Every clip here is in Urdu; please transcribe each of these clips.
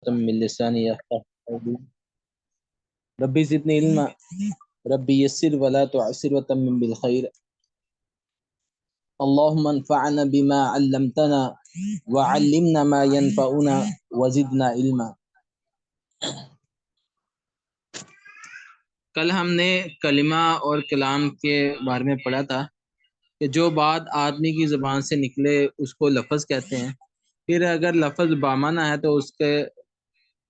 من لساني يفقهوا قولي ربي زدني علما ربي يسر ولا تعسر وتمم بالخير اللهم انفعنا بما علمتنا وعلمنا ما ينفعنا وزدنا علما۔ کل ہم نے کلمہ اور کلام کے بارے میں پڑھا تھا کہ جو بات آدمی کی زبان سے نکلے اس کو لفظ کہتے ہیں، پھر اگر لفظ بامعنی ہے تو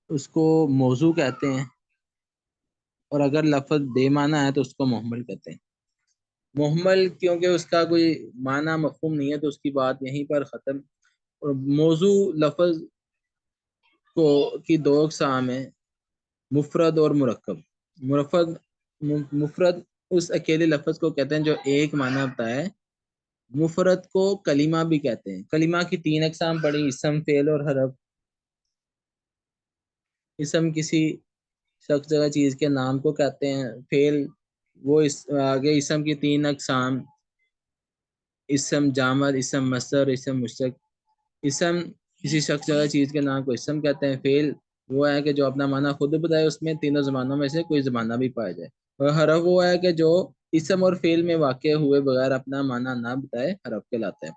اس کو موضوع کہتے ہیں، اور اگر لفظ بے معنی ہے تو اس کو محمل کہتے ہیں۔ محمل کیونکہ اس کا کوئی معنی مفہوم نہیں ہے تو اس کی بات یہیں پر ختم۔ اور موضوع لفظ کی دو اقسام ہیں، مفرد اور مرکب۔ مفرد اس اکیلے لفظ کو کہتے ہیں جو ایک معنی ہوتا ہے۔ مفرد کو کلمہ بھی کہتے ہیں۔ کلمہ کی تین اقسام پڑھی، اسم، فعل اور حرف۔ اسم کسی شخص جگہ چیز کے نام کو کہتے ہیں۔ فعل وہ آگے اسم کی تین اقسام، اسم جامد، اسم مصدر، اسم مشتق۔ اسم کسی شخص جگہ چیز کے نام کو اسم کہتے ہیں۔ فعل وہ ہے کہ جو اپنا معنی خود بتائے، اس میں تینوں زبانوں میں سے کوئی زمانہ بھی پایا جائے۔ اور حرف وہ ہے کہ جو اسم اور فعل میں واقع ہوئے بغیر اپنا معنی نہ بتائے، حرف کہلاتا ہے۔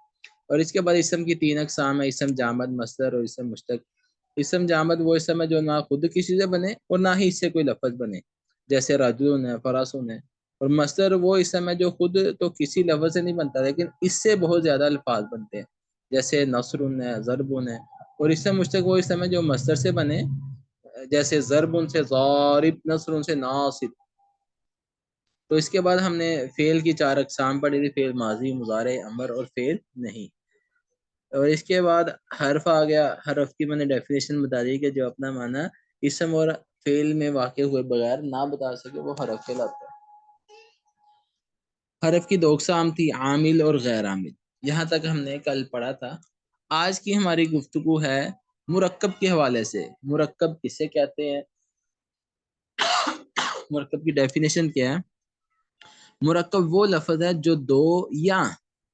اور اس کے بعد اسم کی تین اقسام ہے، اسم جامد، مصدر اور اسم مشتق۔ اسم جامد وہ اسم ہے جو نہ خود کسی سے بنے اور نہ ہی اس سے کوئی لفظ بنے، جیسے رجل ہے، فرسون ہے۔ اور مصدر وہ اسم ہے جو خود تو کسی لفظ سے نہیں بنتا لیکن اس سے بہت زیادہ الفاظ بنتے ہیں، جیسے نصر ہے، ضرب ہے۔ اور اسم مشتق وہ اسم ہے جو مصدر سے بنے، جیسے ضرب سے ضارب، نصر سے ناصر۔ تو اس کے بعد ہم نے فعل کی چار اقسام پڑھی تھی، فعل ماضی، مضارع، امر اور فعل نہیں۔ اور اس کے بعد حرف آ گیا۔ حرف کی میں نے ڈیفینیشن بتا دی کہ جو اپنا معنی اسم اور فعل میں واقع ہوئے بغیر نہ بتا سکے وہ حرف کہلاتا ہے۔ حرف کی دو اقسام تھی، عامل اور غیر عامل، یہاں تک ہم نے کل پڑھا تھا۔ آج کی ہماری گفتگو ہے مرکب کے حوالے سے۔ مرکب کسے کہتے ہیں؟ مرکب کی ڈیفینیشن کیا ہے؟ مرکب وہ لفظ ہے جو دو یا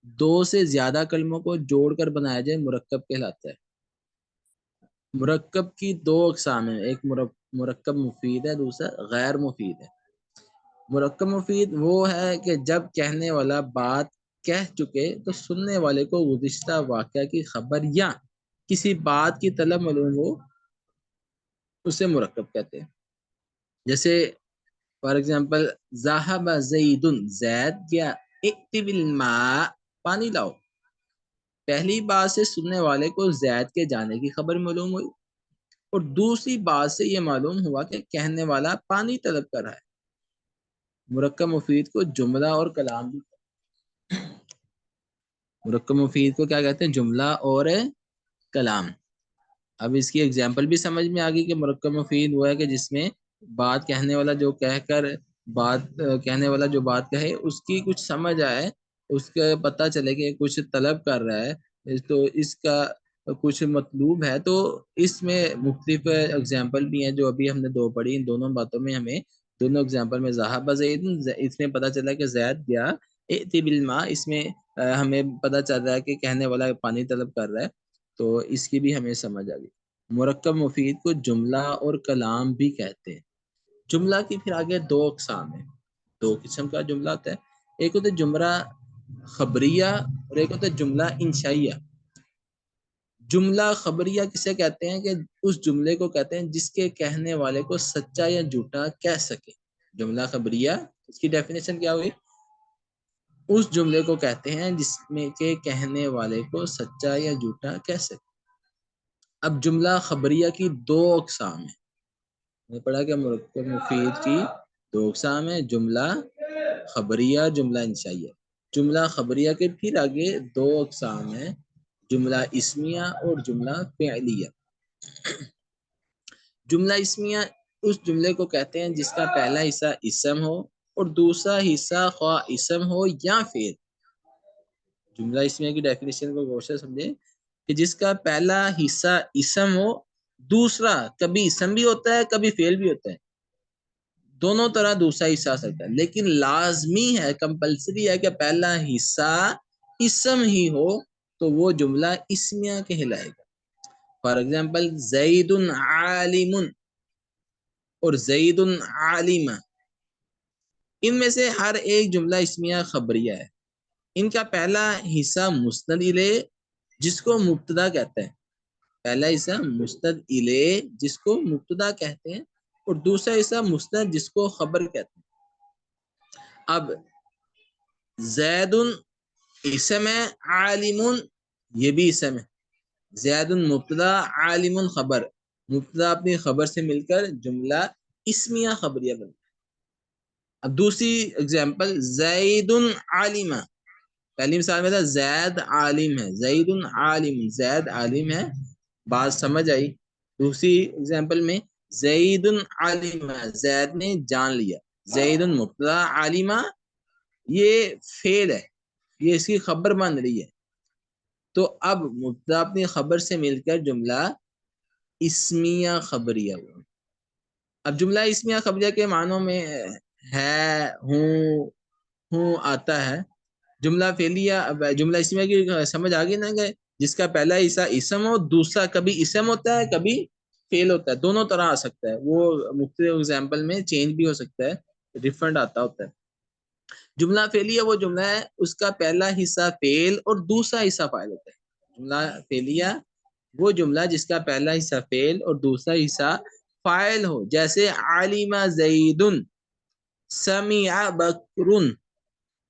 دو سے زیادہ کلموں کو جوڑ کر بنایا جائے، مرکب کہلاتا ہے۔ مرکب کی دو اقسام ہیں، ایک مرکب مفید ہے، دوسرا غیر مفید ہے۔ مرکب مفید وہ ہے کہ جب کہنے والا بات کہہ چکے تو سننے والے کو گزشتہ واقعہ کی خبر یا کسی بات کی طلب معلوم ہو، اسے مرکب کہتے ہیں۔ جیسے فار ایگزامپل، ذهب زید، زید گیا، ائت بالماء، پانی لاؤ۔ پہلی بات سے سننے والے کو زید کے جانے کی خبر معلوم ہوئی، اور دوسری بات سے یہ معلوم ہوا کہ کہنے والا پانی طلب کر رہا ہے۔ مرکب مفید کو جملہ اور کلام بھی، مرکب مفید کو کیا کہتے ہیں؟ جملہ اور کلام۔ اب اس کی ایگزامپل بھی سمجھ میں آ گئی کہ مرکب مفید وہ ہے کہ جس میں بات کہنے والا جو کہہ کر کہنے والا جو بات کہے اس کی کچھ سمجھ آئے، اس کا پتہ چلے کہ کچھ طلب کر رہا ہے تو اس کا کچھ مطلوب ہے۔ تو اس میں مختلف ایگزامپل بھی ہیں جو ابھی ہم نے دو پڑھی، ان دونوں باتوں میں ہمیں دونوں ایگزامپل میں ذهب زید، اس میں پتہ چلا کہ زید گیا، ائت بالماء اس میں ہمیں پتہ چل رہا ہے کہ کہنے والا پانی طلب کر رہا ہے، تو اس کی بھی ہمیں سمجھ آ گئی۔ مرکب مفید کو جملہ اور کلام بھی کہتے ہیں۔ جملہ کی پھر آگے دو اقسام ہیں، دو قسم کا جملہ ہوتا ہے، ایک ہوتا ہے جملہ خبریہ اور ایک ہوتا ہے جملہ انشائیہ۔ جملہ خبریہ کسے کہتے ہیں؟ کہ اس جملے کو کہتے ہیں جس کے کہنے والے کو سچا یا جھوٹا کہہ سکے۔ جملہ خبریہ، اس کی ڈیفینیشن کیا ہوئی؟ اس جملے کو کہتے ہیں جس میں کے کہنے والے کو سچا یا جھوٹا کہہ سکے۔ اب جملہ خبریہ کی دو اقسام ہیں، میں نے پڑھا کہ مرکب مفید کی دو اقسام ہیں، جملہ خبریہ، جملہ انشائیہ۔ جملہ خبریہ کے پھر آگے دو اقسام ہیں، جملہ اسمیہ اور جملہ فعلیہ۔ جملہ اسمیہ اس جملے کو کہتے ہیں جس کا پہلا حصہ اسم ہو اور دوسرا حصہ خواہ اسم ہو یا فعل۔ جملہ اسمیہ کی ڈیفینیشن کو غور سے سمجھیں کہ جس کا پہلا حصہ اسم ہو، دوسرا کبھی اسم بھی ہوتا ہے کبھی فعل بھی ہوتا ہے، دونوں طرح دوسرا حصہ آ سکتا ہے، لیکن لازمی ہے، کمپلسری ہے کہ پہلا حصہ اسم ہی ہو تو وہ جملہ اسمیہ کہلائے گا۔ فار ایگزامپل زید عالم اور زید عالم، ان میں سے ہر ایک جملہ اسمیہ خبریہ ہے. ان کا پہلا حصہ مستند الیہ جس کو مبتدا کہتے ہیں، پہلا حصہ مستند الیہ جس کو مبتدا کہتے ہیں، اور دوسرا حصہ مستند جس کو خبر کہتے ہیں. اب زید اسم ہے، عالم یہ بھی اسم ہے. زید مبتدا، عالم خبر، مبتدا اپنی خبر سے مل کر جملہ اسمیہ خبریہ بنتا ہے. اب دوسری اگزامپل زید عالم، پہلی مثال میں تھا زید عالم ہے، زید عالم، زید عالم ہے، بات سمجھ آئی. دوسری اگزامپل میں زید عالم، زید نے جان لیا. زید مبتدا، عالمہ یہ فعل ہے، یہ اس کی خبر بن رہی ہے. تو اب مبتدا اپنی خبر سے مل کر جملہ اسمیہ خبریہ ہوا. اب جملہ اسمیہ خبریہ کے معنوں میں ہے، ہوں آتا ہے. جملہ فعلیہ، جملہ اسمیہ کی سمجھ آگے نہ گئے، جس کا پہلا حصہ اسم ہو، دوسرا کبھی اسم ہوتا ہے کبھی فعل ہوتا ہے، دونوں طرح آ سکتا ہے. وہ مختلف ایگزامپل میں چینج بھی ہو سکتا ہے، ڈفرنٹ آتا ہوتا ہے. جملہ فعلیہ وہ جملہ ہے اس کا پہلا حصہ فعل اور دوسرا حصہ فاعل ہوتا ہے. جملہ فعلیہ وہ جملہ جس کا پہلا حصہ فعل اور دوسرا حصہ فاعل ہو، جیسے علم زید، سمع بکر،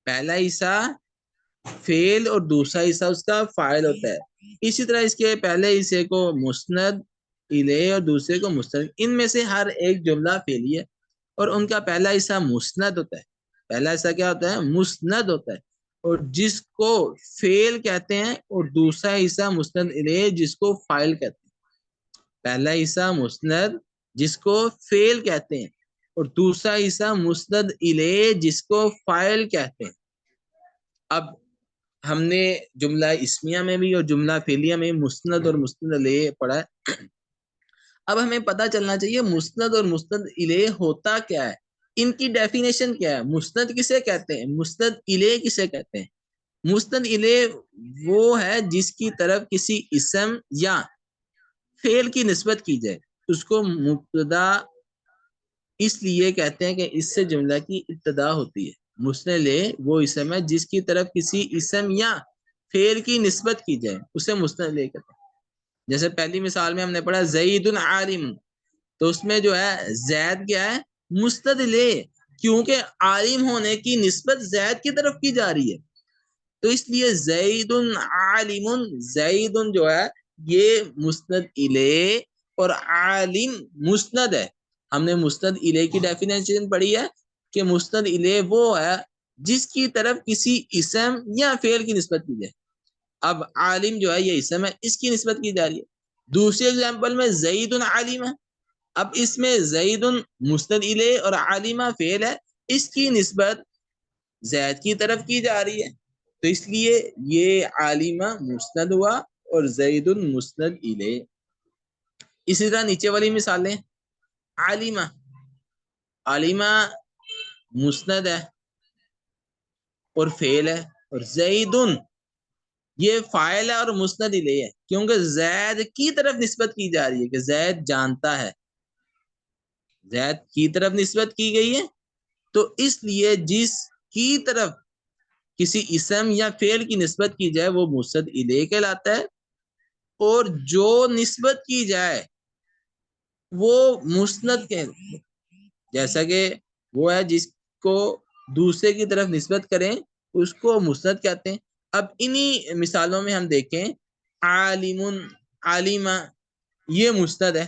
پہلا حصہ فعل اور دوسرا حصہ اس کا فاعل ہوتا ہے. اسی طرح اس کے پہلے حصے کو مسند الیہ اور دوسرے کو مستند، ان میں سے ہر ایک جملہ فعلی ہے اور ان کا پہلا حصہ مسند ہوتا ہے. پہلا حصہ کیا ہوتا ہے؟ مسند ہوتا ہے، اور جس کو فعل کہتے ہیں، اور دوسرا حصہ مسند الیہ جس کو فاعل کہتے ہیں. پہلا حصہ مسند جس کو فعل کہتے ہیں اور دوسرا حصہ مسند الیہ جس کو فاعل کہتے ہیں. اب ہم نے جملہ اسمیہ میں بھی اور جملہ فعلیہ میں مسند اور مسند الیہ پڑھا ہے. اب ہمیں پتہ چلنا چاہیے مسند اور مسند الیہ ہوتا کیا ہے، ان کی ڈیفینیشن کیا ہے. مسند کسے کہتے ہیں؟ مسند الیہ کسے کہتے ہیں؟ مسند الیہ وہ ہے جس کی طرف کسی اسم یا فعل کی نسبت کی جائے، اس کو مبتدا اس لیے کہتے ہیں کہ اس سے جملہ کی ابتدا ہوتی ہے. مسند الیہ وہ اسم ہے جس کی طرف کسی اسم یا فعل کی نسبت کی جائے، اسے مسند الیہ کہتے ہیں. جیسے پہلی مثال میں ہم نے پڑھا زید عالم، تو اس میں جو ہے زید کیا ہے؟ مسند الیہ، کیونکہ عالم ہونے کی نسبت زید کی طرف کی جا رہی ہے. تو اس لیے زید عالم، زید جو ہے یہ مسند الیہ اور عالم مسند ہے. ہم نے مسند الیہ کی ڈیفینیشن پڑھی ہے کہ مسند الیہ وہ ہے جس کی طرف کسی اسم یا فعل کی نسبت کی جائے. اب عالم جو ہے یہ اسم ہے، اس کی نسبت کی جا رہی ہے. دوسری ایگزامپل میں زید عالم ہے، اب اس میں زید مسند الیہ اور عالمہ فعل ہے، اس کی نسبت زید کی طرف کی جا رہی ہے. تو اس لیے یہ عالمہ مسند ہوا اور زید مسند الیہ. اسی طرح نیچے والی مثالیں، عالمہ، عالمہ مسند ہے اور فعل ہے، اور زید یہ فاعل ہے اور مسند الیہ ہے، کیونکہ زید کی طرف نسبت کی جا رہی ہے کہ زید جانتا ہے، زید کی طرف نسبت کی گئی ہے. تو اس لیے جس کی طرف کسی اسم یا فعل کی نسبت کی جائے وہ مسند الیہ کہلاتا ہے، اور جو نسبت کی جائے وہ مسند کہلاتا ہے. جیسا کہ وہ ہے جس کو دوسرے کی طرف نسبت کریں اس کو مسند کہتے ہیں. اب انہی مثالوں میں ہم دیکھیں عالم، عالمہ یہ مسند ہے.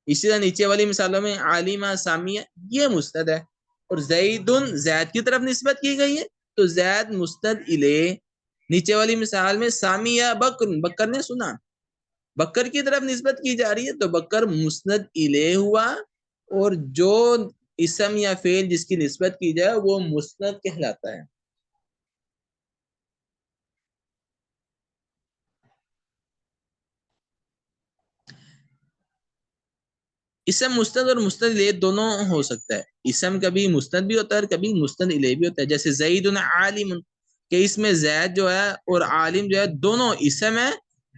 اسی طرح نیچے والی مثالوں میں عالمہ، سامیہ یہ مسند ہے، اور زید، زید کی طرف نسبت کی گئی ہے تو زید مسند الیہ. نیچے والی مثال میں سامیہ بکر، بکر نے سنا، بکر کی طرف نسبت کی جا رہی ہے تو بکر مسند الیہ ہوا، اور جو اسم یا فعل جس کی نسبت کی جائے وہ مسند کہلاتا ہے. اسم مسند اور مسند الیہ دونوں ہو سکتا ہے. اسم کبھی مسند بھی ہوتا ہے اور کبھی مسند الیہ بھی ہوتا ہے. جیسے زید عالم، کہ اس میں زید جو ہے اور عالم جو ہے دونوں اسم ہے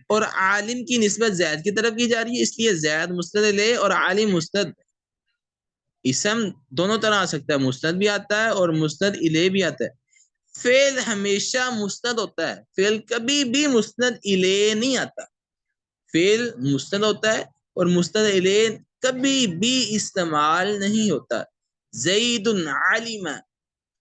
اور عالم کی نسبت زید کی طرف کی جا رہی ہے، اس لیے زید مستند الیہ اور عالم مستند. اسم دونوں طرح آ سکتا ہے، مستند بھی آتا ہے اور مستند الیہ بھی آتا ہے. فعل ہمیشہ مستند ہوتا ہے، فعل کبھی بھی مستند الیہ نہیں آتا. فعل مستند ہوتا ہے اور مستند الیہ کبھی بھی استعمال نہیں ہوتا. زید علم،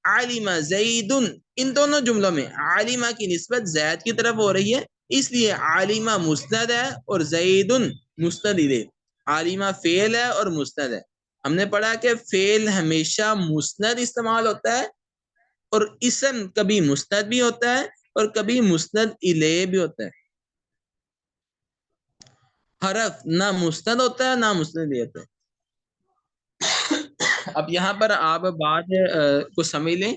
علم زید، ان دونوں جملوں میں علمہ کی نسبت زید کی طرف ہو رہی ہے، اس لیے علمہ مستند ہے اور زید مستند الیہ. علمہ فعل ہے اور مستند ہے. ہم نے پڑھا کہ فعل ہمیشہ مستند استعمال ہوتا ہے اور اسم کبھی مستند بھی ہوتا ہے اور کبھی مستند الیہ بھی ہوتا ہے. حرف نہ مستند ہوتا ہے نہ مستند الیہ ہوتا ہے. اب یہاں پر آپ بات کو سمجھ لیں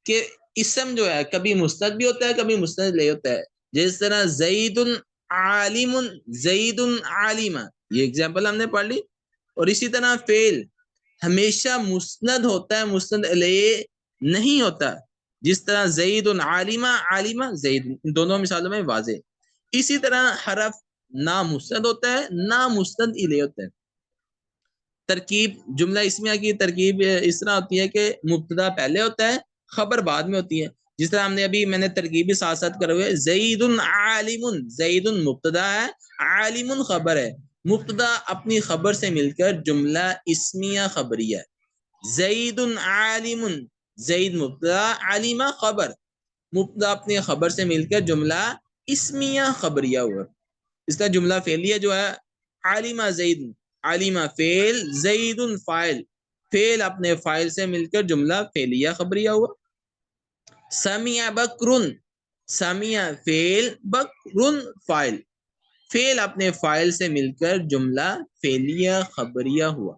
کہ اسم جو ہے کبھی مستند بھی ہوتا ہے کبھی مستند الیہ ہوتا ہے. جس طرح زید عالم، زید عالمہ، یہ ایگزامپل ہم نے پڑھ لی. اور اسی طرح فعل ہمیشہ مسند ہوتا ہے، مستند الیہ نہیں ہوتا، جس طرح زید عالمہ، عالمہ زید، دونوں مثالوں میں واضح. اسی طرح حرف نہ مستند ہوتا ہے نہ مستند الیہ ہوتا ہے. ترکیب جملہ اسمیہ کی ترکیب اس طرح ہوتی ہے کہ مبتدا پہلے ہوتا ہے، خبر بعد میں ہوتی ہے. جس طرح ہم نے ابھی میں نے ترکیبی ساتھ ساتھ کرے ہوئے، زید عالم، زید مبتدا ہے، عالم خبر ہے. مبتدا اپنی خبر سے مل کر جملہ اسمیہ خبریہ. زید عالم، زید مبتدا، عالمہ خبر. مبتدا اپنی خبر سے مل کر جملہ اسمیہ خبریہ ہوا. اس کا جملہ فعلیہ جو ہے عالمہ زید، عالمہ فعل، زید فاعل، فعل اپنے فاعل سے مل کر جملہ فعلیہ خبریہ ہوا. سمع بکر، سمع فعل، بکر فاعل، فعل اپنے فاعل سے مل کر جملہ فعلیہ خبریہ ہوا.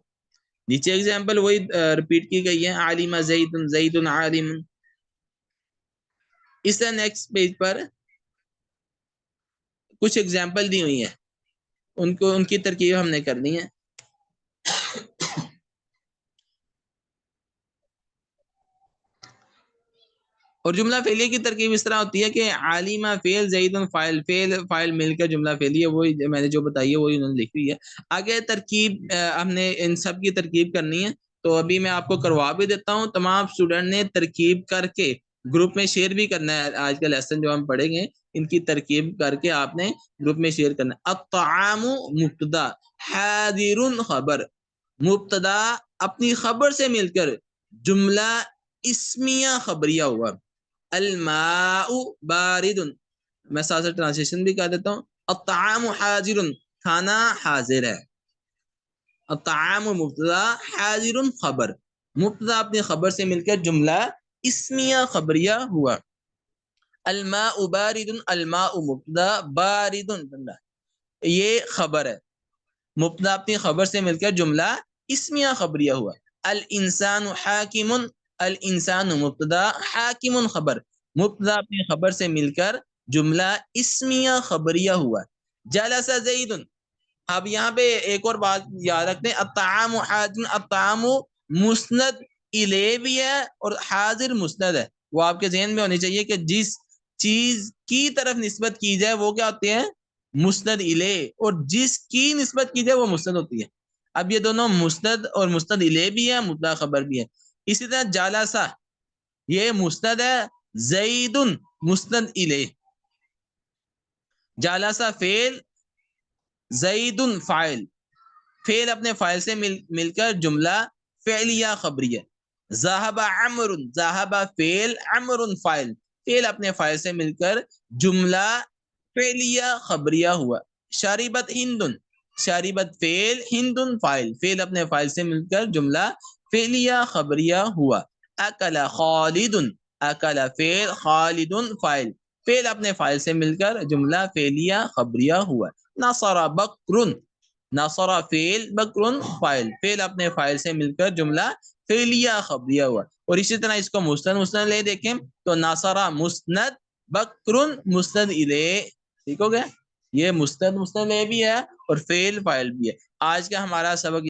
نیچے ایگزامپل وہی ریپیٹ کی گئی ہے، عالمہ زید، زید عالم. اس طرح نیکسٹ پیج پر کچھ ایگزامپل دی ہوئی ہیں، ان کی ترکیب ہم نے کرنی ہے. اور جملہ فعلیہ کی ترکیب اس طرح ہوتی ہے کہ عالمہ فعل، زید فاعل، فعل فاعل مل کر جملہ فعلیہ، وہی میں نے جو بتائی ہے وہی انہوں نے لکھی ہے. آگے ترکیب ہم نے ان سب کی ترکیب کرنی ہے، تو ابھی میں آپ کو کروا بھی دیتا ہوں. تمام اسٹوڈنٹ نے ترکیب کر کے گروپ میں شیئر بھی کرنا ہے. آج کا لیسن جو ہم پڑھیں گے ان کی ترکیب کر کے آپ نے گروپ میں شیئر کرنا ہے. الطعام مبتدا، حاضر خبر. مبتدا اپنی خبر سے مل کر جملہ اسمیہ خبریہ ہوا. الماء بارد، میں ساتھ ساتھ ٹرانسلیشن بھی کر دیتا ہوں. الطعام حاضر، کھانا حاضر ہے. الطعام مبتدا، حاضر خبر. مبتدا اپنی خبر سے مل کر جملہ اسمیہ خبریہ ہوا. الماء بارد، الماء مبتدا، بارد یہ خبر ہے. مبتدا اپنی خبر سے مل کر جملہ اسمیہ خبریہ ہوا. الانسان حاکم، الانسان مبتدا، حاکم خبر. مبتدا اپنی خبر سے مل کر جملہ اسمیہ خبریہ ہوا. جلس زید، اب یہاں پہ ایک اور بات یاد رکھتے ہیں، الطعام حاضر، الطعام مسند الیہ بھی ہے اور حاضر مسند ہے. وہ آپ کے ذہن میں ہونی چاہیے کہ جس چیز کی طرف نسبت کی جائے وہ کیا ہوتے ہیں؟ مسند الیہ، اور جس کی نسبت کی جائے وہ مسند ہوتی ہے. اب یہ دونوں مسند اور مسند الیہ بھی ہے، مبتدا خبر بھی ہے. اسی طرح جالسہ یہ مسند ہے، زید مسند الیہ. جالسہ فعل، زید فاعل، فعل اپنے فاعل سے مل کر جملہ فعلیہ خبریہ. ذهب عمرو، ذهب فعل، عمرو فاعل، فعل اپنے فاعل سے مل کر جملہ فعلیہ خبریہ ہوا. شربت ہند، شربت فعل، ہند فاعل، فعل اپنے فاعل سے مل کر جملہ فعلیہ خبریہ ہوا. اکل خالد، اکل فعل، خالد فاعل، فعل اپنے فاعل سے مل کر جملہ فعلیہ خبریہ ہوا. نصر بکر، نصر فعل، بکر فاعل، فعل اپنے فاعل سے مل کر جملہ فعلیہ خبریہ ہوا. اور اسی طرح اس کو مسند مسند لے دیکھیں تو نصر مسند، بکر مسند الیہ. ٹھیک ہو گیا؟ یہ مسند مسند لے بھی ہے اور فعل فاعل بھی ہے. آج کا ہمارا سبق